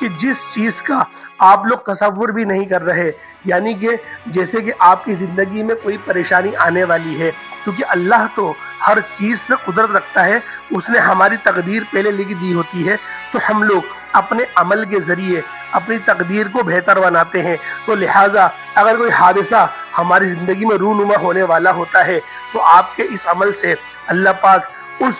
کہ جس چیز کا آپ لوگ تصور بھی نہیں کر رہے، یعنی کہ جیسے کہ آپ کی زندگی میں کوئی پریشانی آنے والی ہے، کیونکہ اللہ تو ہر چیز پہ قدرت رکھتا ہے، اس نے ہماری تقدیر پہلے لکھ دی ہوتی ہے، تو ہم لوگ اپنے عمل کے ذریعے اپنی تقدیر کو بہتر بناتے ہیں۔ تو لہٰذا اگر کوئی حادثہ ہماری زندگی میں رونما ہونے والا ہوتا ہے تو آپ کے اس عمل سے اللہ پاک اس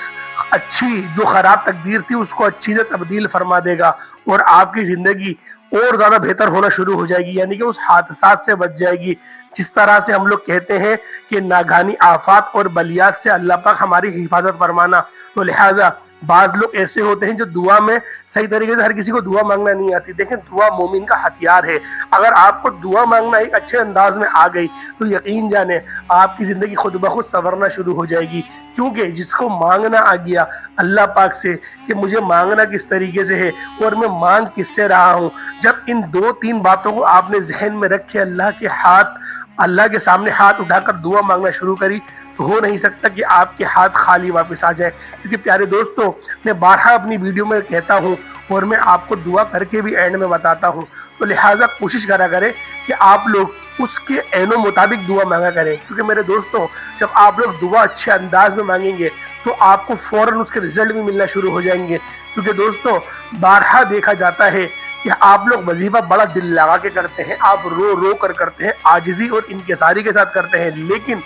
اچھی جو خراب تقدیر تھی اس کو اچھی سے تبدیل فرما دے گا، اور آپ کی زندگی اور زیادہ بہتر ہونا شروع ہو جائے گی، یعنی کہ اس حادثات سے بچ جائے گی۔ جس طرح سے ہم لوگ کہتے ہیں کہ ناگہانی آفات اور بلیات سے اللہ پاک ہماری حفاظت فرمانا، تو لہٰذا بعض لوگ ایسے ہوتے ہیں جو دعا میں صحیح طریقے سے، ہر کسی کو دعا مانگنا نہیں آتی۔ دیکھیں دعا مومن کا ہتھیار ہے، اگر آپ کو دعا مانگنا ایک اچھے انداز میں آ گئی تو یقین جانیں آپ کی زندگی خود بخود سنورنا شروع ہو جائے گی، کیونکہ جس کو مانگنا آ گیا اللہ پاک سے کہ مجھے مانگنا کس طریقے سے ہے اور میں مانگ کس سے رہا ہوں، جب ان دو تین باتوں کو آپ نے ذہن میں رکھے اللہ کے سامنے ہاتھ اٹھا کر دعا مانگنا شروع کری، تو ہو نہیں سکتا کہ آپ کے ہاتھ خالی واپس آ جائے۔ کیونکہ پیارے دوستوں، میں بارہا اپنی ویڈیو میں کہتا ہوں اور میں آپ کو دعا کر کے بھی اینڈ میں بتاتا ہوں، تو لہٰذا کوشش کرا کریں کہ آپ لوگ اس کے عین و مطابق دعا مانگا کریں، کیونکہ میرے دوستوں جب آپ لوگ دعا اچھے انداز میں مانگیں گے تو آپ کو فوراً اس کے رزلٹ بھی ملنا شروع ہو جائیں گے۔ کیونکہ دوستوں بارہا دیکھا جاتا ہے کہ آپ لوگ وظیفہ بڑا دل لگا کے کرتے ہیں، آپ رو رو کر کرتے ہیں، عاجزی اور انکساری کے ساتھ کرتے ہیں، لیکن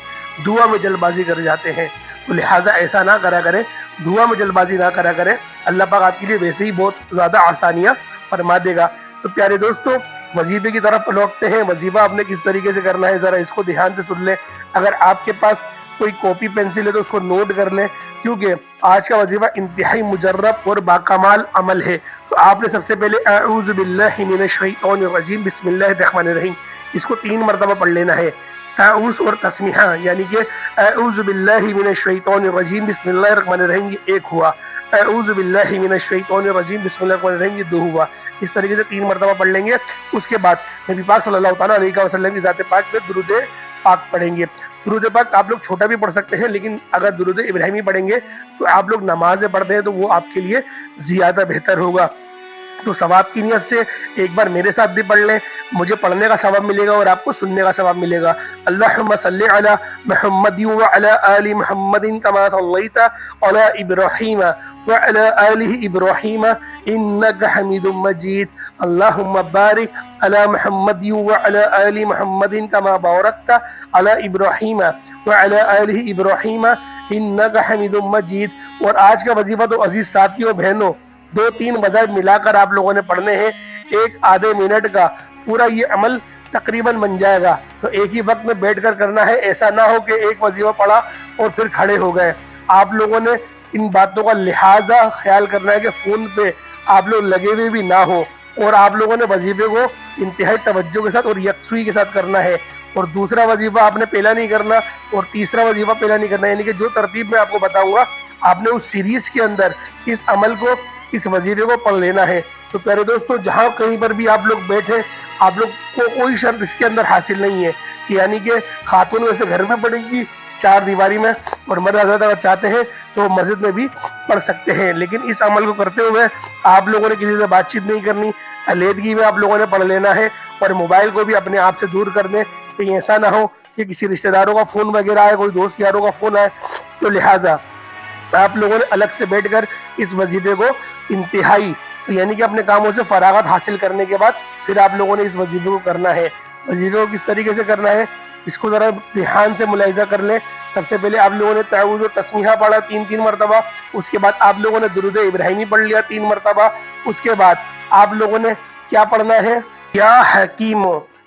دعا میں جلد بازی کر جاتے ہیں، تو لہٰذا ایسا نہ کرا کریں، دعا میں جلد بازی نہ کرا کریں، اللہ پاک آپ کے لیے ویسے ہی بہت زیادہ آسانیاں فرما دے گا۔ تو پیارے دوستوں وظیفے کی طرف لوٹتے ہیں، وظیفہ آپ نے کس طریقے سے کرنا ہے ذرا اس کو دھیان سے سن لیں۔ اگر آپ کے پاس کوئی کاپی پینسل ہے تو اس کو نوٹ کر لیں، کیونکہ آج کا وظیفہ انتہائی مجرب اور باکمال عمل ہے۔ تو آپ نے سب سے پہلے اعوذ باللہ من الشیطان الرجیم بسم اللہ الرحمن الرحیم اس کو 3 مرتبہ پڑھ لینا ہے۔ تعوذ اور تسمیہ یعنی کہ اعوذ باللہ من الشیطان الرجیم بسم اللہ الرحمن الرحیم یہ 1 ہوا، اعوذ باللہ من الشیطان الرجیم بسم اللہ الرحمن الرحیم یہ 2 ہوا۔ اس طریقے سے 3 مرتبہ پڑھ لیں گے۔ اس کے بعد نبی پاک صلی اللہ تعالیٰ علیہ وسلم کی ذات پاک پہ درود پاک پڑھیں گے۔ درود پاک آپ لوگ چھوٹا بھی پڑھ سکتے ہیں، لیکن اگر درود ابراہیمی پڑھیں گے تو آپ لوگ نماز میں پڑھتے ہیں تو وہ آپ کے لیے زیادہ بہتر ہوگا۔ تو ثواب کی نیت سے ایک بار میرے ساتھ بھی پڑھ لیں، مجھے پڑھنے کا ثواب ملے گا اور آپ کو سننے کا ثواب ملے گا۔ اللہم صلی علی محمد وعلی آل محمد کما صلیت علی ابراہیم وعلی آل ابراہیم انک حمید مجید۔ اللہم بارک علی محمد وعلی آل محمد کما بارکت علی ابراہیم وعلی آل ابراہیم انک حمید مجید۔ اور آج کا وظیفہ تو عزیز ساتھیوں بہنوں 2-3 وظائف ملا کر آپ لوگوں نے پڑھنے ہیں، ایک آدھے منٹ کا پورا یہ عمل تقریباً بن جائے گا۔ تو ایک ہی وقت میں بیٹھ کر کرنا ہے، ایسا نہ ہو کہ ایک وظیفہ پڑھا اور پھر کھڑے ہو گئے۔ آپ لوگوں نے ان باتوں کا لہٰذا خیال کرنا ہے کہ فون پہ آپ لوگ لگے ہوئے بھی نہ ہو، اور آپ لوگوں نے وظیفے کو انتہائی توجہ کے ساتھ اور یکسوئی کے ساتھ کرنا ہے۔ اور دوسرا وظیفہ آپ نے پہلا نہیں کرنا اور تیسرا وظیفہ پہلا نہیں کرنا، یعنی کہ جو ترتیب میں آپ کو بتاؤں گا آپ نے اس سیریز کے اندر اس عمل کو، اس وظیفے کو پڑھ لینا ہے۔ تو پیارے دوستوں جہاں کہیں پر بھی آپ لوگ بیٹھے، آپ لوگ کو کوئی شرط اس کے اندر حاصل نہیں ہے، یعنی کہ خاتون ویسے گھر میں پڑھے گی 4 دیواری میں، اور مرد حضرت اگر چاہتے ہیں تو مسجد میں بھی پڑھ سکتے ہیں، لیکن اس عمل کو کرتے ہوئے آپ لوگوں نے کسی سے بات چیت نہیں کرنی، علیحدگی میں آپ لوگوں نے پڑھ لینا ہے، اور موبائل کو بھی اپنے آپ سے دور کر دیں، کہیں ایسا نہ ہو کہ کسی رشتہ داروں کا فون وغیرہ آئے، کوئی دوست یاروں کا فون آئے، تو لہٰذا آپ لوگوں نے الگ سے بیٹھ کر اس وظیفے کو انتہائی یعنی کہ اپنے کاموں سے فراغت حاصل کرنے کے بعد پھر آپ لوگوں نے اس وظیفے کو کرنا ہے۔ وظیفے کو کس طریقے سے کرنا ہے اس کو ذرا دھیان سے ملاحظہ کر لیں۔ سب سے پہلے آپ لوگوں نے تعوذ و تسمیہ پڑھا 3 مرتبہ، اس کے بعد آپ لوگوں نے درود ابراہیمی پڑھ لیا 3 مرتبہ، اس کے بعد آپ لوگوں نے کیا پڑھنا ہے؟ یا حکیم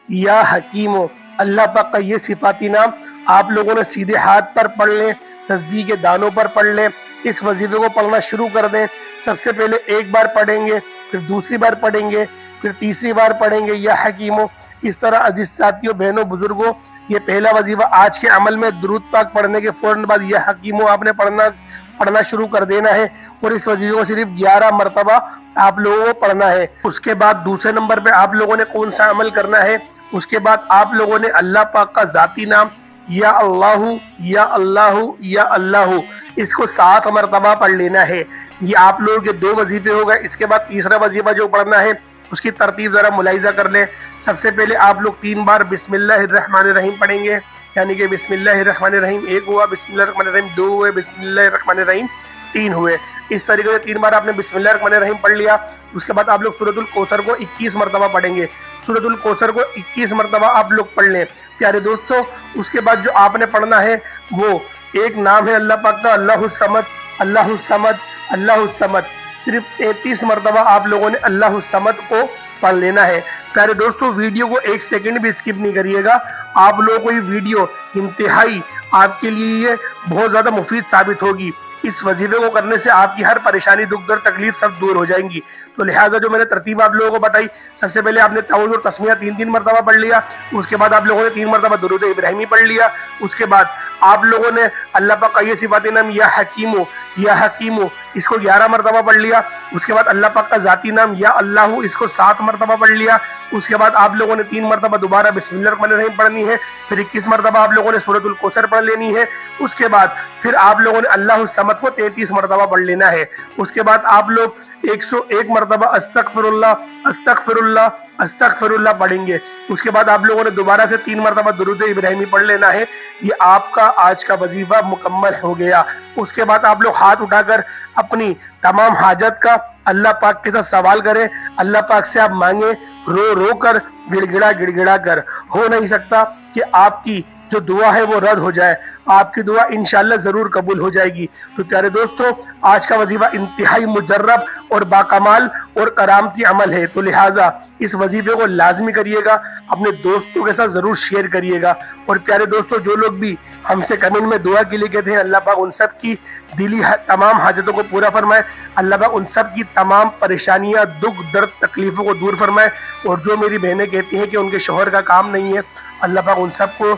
یا حکیم، اللہ پاک کا یہ صفاتی نام آپ لوگوں نے سیدھے ہاتھ پر پڑھ لیں، تسبیح کے دانوں پر پڑھ لیں، اس وظیفے کو پڑھنا شروع کر دیں۔ سب سے پہلے ایک بار پڑھیں گے، پھر دوسری بار پڑھیں گے، پھر تیسری بار پڑھیں گے یا حکیمو۔ اس طرح عزیز ساتھیوں بہنوں بزرگوں یہ پہلا وظیفہ آج کے عمل میں درود پاک پڑھنے کے فوراً بعد یا حکیمو آپ نے پڑھنا شروع کر دینا ہے، اور اس وظیفے کو صرف 11 مرتبہ آپ لوگوں کو پڑھنا ہے۔ اس کے بعد دوسرے نمبر پہ آپ لوگوں نے کون سا عمل کرنا ہے؟ اس کے بعد آپ لوگوں نے اللہ پاک کا ذاتی نام یا اللہ یا اللہ یا اللہ اس کو 7 مرتبہ پڑھ لینا ہے۔ یہ آپ لوگوں کے 2 وظیفے ہو گئے۔ اس کے بعد تیسرا وظیفہ جو پڑھنا ہے اس کی ترتیب ذرا ملاحظہ کر لیں۔ سب سے پہلے آپ لوگ 3 بار بسم اللہ الرحمن الرحیم پڑھیں گے، یعنی کہ بسم اللہ الرحمن الرحیم 1 ہوا، بسم اللہ الرحمن الرحیم 2 ہوئے، بسم اللہ الرحمن الرحیم 3 ہوئے۔ اس طریقے سے 3 بار آپ نے بسم اللہ الرحمن الرحیم پڑھ لیا۔ اس کے بعد آپ لوگ سورۃ الکوثر کو 21 مرتبہ پڑھیں گے، سورۃ الکوثر کو 21 مرتبہ آپ لوگ پڑھ لیں پیارے دوستو۔ اس کے بعد جو آپ نے پڑھنا ہے وہ ایک نام ہے اللہ پاک کا، اللہ الصمد، اللہ الصمد، اللہ الصمد۔ صرف 33 مرتبہ آپ لوگوں نے اللہ الصمد کو پڑھ لینا ہے پیارے دوستو۔ ویڈیو کو 1 سیکنڈ بھی اسکپ نہیں کریے گا، آپ لوگوں کو یہ ویڈیو انتہائی آپ کے لیے یہ بہت زیادہ مفید ثابت ہوگی۔ اس وظیفے کو کرنے سے آپ کی ہر پریشانی، دکھ درد، تکلیف سب دور ہو جائیں گی۔ تو لہٰذا جو میں نے ترتیب آپ لوگوں کو بتائی، سب سے پہلے آپ نے تعوذ اور تسمیہ 3 مرتبہ پڑھ لیا، اس کے بعد آپ لوگوں نے 3 مرتبہ درود ابراہیمی پڑھ لیا، اس کے بعد آپ لوگوں نے اللہ پاک کا یہ صفات نام یا حکیمو، یا حکیمو، اس کو 11 مرتبہ پڑھ لیا۔ اس کے بعد اللہ پاک کا ذاتی نام یا اللہ، اس کو 7 مرتبہ پڑھ لیا۔ اس کے بعد آپ لوگوں نے 3 مرتبہ دوبارہ بسم اللہ الرحمن الرحیم پڑھنی ہے، پھر 21 مرتبہ آپ لوگوں نے سورۃ الکوثر پڑھ لینی ہے۔ اس کے بعد پھر آپ لوگوں نے اللہ الصمد کو 33 مرتبہ پڑھ لینا ہے۔ اس کے بعد آپ لوگ 101 مرتبہ استغفر اللہ، استغفر اللہ، استغفر اللہ پڑھیں گے۔ اس کے بعد آپ لوگوں نے دوبارہ سے 3 مرتبہ درود ابراہیمی پڑھ لینا ہے۔ یہ آپ کا آج کا وظیفہ مکمل ہو گیا۔ اس کے بعد آپ لوگ ہاتھ اٹھا کر اپنی تمام حاجت کا اللہ پاک کے ساتھ سوال کریں، اللہ پاک سے آپ مانگیں، رو رو کر، گڑ گڑا کر۔ ہو نہیں سکتا کہ آپ کی جو دعا ہے وہ رد ہو جائے، آپ کی دعا انشاءاللہ ضرور قبول ہو جائے گی۔ تو پیارے دوستو، آج کا وظیفہ انتہائی مجرب اور باکمال اور کرامتی عمل ہے، تو لہٰذا اس وظیفے کو لازمی کریے گا، اپنے دوستوں کے ساتھ ضرور شیئر کریے گا۔ اور پیارے دوستو، جو لوگ بھی ہم سے کمنٹ میں دعا کے لیے کہتے ہیں، اللہ پاک ان سب کی دلی تمام حاجتوں کو پورا فرمائے، اللہ پاک ان سب کی تمام پریشانیاں، دکھ درد، تکلیفوں کو دور فرمائے۔ اور جو میری بہنیں کہتی ہیں کہ ان کے شوہر کا کام نہیں ہے، اللہ پاک ان سب کو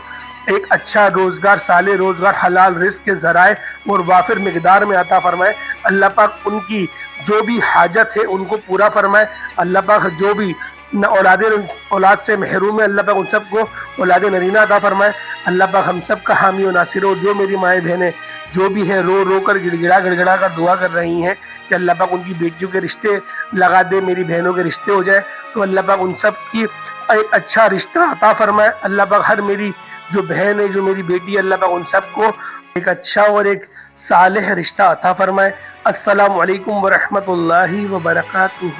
ایک اچھا روزگار، صالح روزگار، حلال رزق کے ذرائع اور وافر مقدار میں عطا فرمائے۔ اللہ پاک ان کی جو بھی حاجت ہے ان کو پورا فرمائے۔ اللہ پاک جو بھی اولاد سے محروم ہے، اللہ پاک ان سب کو اولاد نرینہ عطا فرمائے۔ اللہ پاک ہم سب کا حامی و ناصر ہو۔ جو میری مائیں بہنیں جو بھی ہیں رو رو کر، گڑ گڑا کر دعا کر رہی ہیں کہ اللہ پاک ان کی بیٹیوں کے رشتے لگا دے، میری بہنوں کے رشتے ہو جائے، تو اللہ پاک ان سب کی ایک اچھا رشتہ عطا فرمائے۔ اللہ پاک ہر میری جو بہن ہے، جو میری بیٹی ہے، اللہ پاک ان سب کو ایک اچھا اور ایک صالح رشتہ عطا فرمائے۔ السلام علیکم ورحمۃ اللہ وبرکاتہ۔